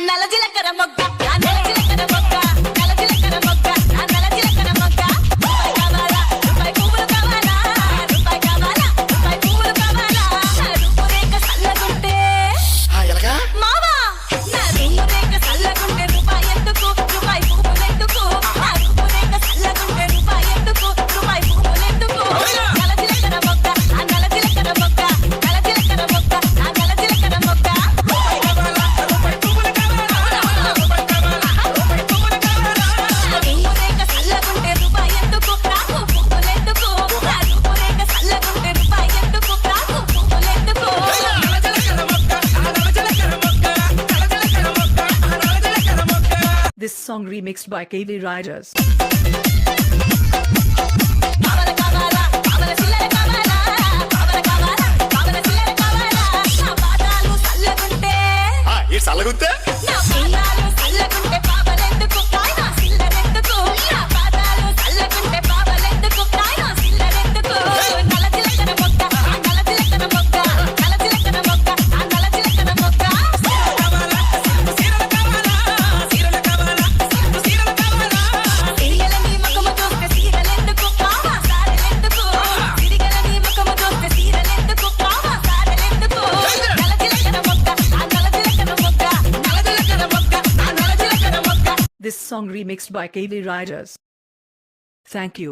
నల్ల జీలకర్ర మొగ్గ నల్ల జీలకర్ర మొగ్గ నల్ల జీలకర్ర మొగ్గ నల్ల జీలకర్ర మొగ్గ రూపాయి కావాలా రూపాయి పువ్వులు కావాలా రూపాయి కావాలా రూపాయి పువ్వులు కావాలా రూపురేఖ సల్లగుంటే ఎలాగా మావా నా రూపురేఖ సల్లగుంటే రూపాయి ఎందుకు రూపాయి పువ్వులు ఎందుకు నా రూపురేఖ సల్లగుంటే రూపాయి ఎందుకు రూపాయి పువ్వులు ఎందుకు నల్ల జీలకర్ర మొగ్గ నల్ల జీలకర్ర మొగ్గ నల్ల జీలకర్ర మొగ్గ నల్ల జీలకర్ర మొగ్గ రూపాయి కావాలా రూపాయి పువ్వులు కావాలా రూపాయి కావాలా రూపాయి పువ్వులు కావాలా రూపురేఖ సల్లగుంటే రూపాయి ఎందుకు రాకు పువ్వులు ఎందుకు నా రూపురేఖ సల్లగుంటే రూపాయి ఎందుకు రాకు పువ్వులు ఎందుకు నల్ల జీలకర్ర మొక్క నల్ల జీలకర్ర మొక్క నల్ల జీలకర్ర మొక్క నల్ల జీలకర్ర మొక్క. This song remixed by KV Riders. కావాలా కావాలా కావాలా చిల్లర కావాలా కావాలా కావాలా కావాలా చిల్లర కావాలా నా పాదాలు సల్లగుంటే ఈ చల్లగుంతే నా పాదాలు సల్లగుంటే పాపలెందుకు కాయనా చిల్లరెందుకు నా పాదాలు సల్లగుంటే పాపలెందుకు కాయనా చిల్లరెందుకు నల్ల జీలకర్ర మొగ్గ నల్ల జీలకర్ర మొగ్గ నల్ల జీలకర్ర మొగ్గ నల్ల జీలకర్ర మొగ్గ సీరలు కావాలా సీరలు కావాలా సీరలు కావాలా సిరిగల నీ ముఖము చూస్తే సీరలెందుకు కావా సారెలెందుకు సిరిగల నీ ముఖము చూస్తే సీరలెందుకు కావా సారెలెందుకు నల్ల జీలకర్ర మొగ్గ నల్ల జీలకర్ర మొగ్గ నల్ల జీలకర్ర మొక్క నల్ల జీలకర్ర మొక్క. This song remixed by KV Riders. Thank you.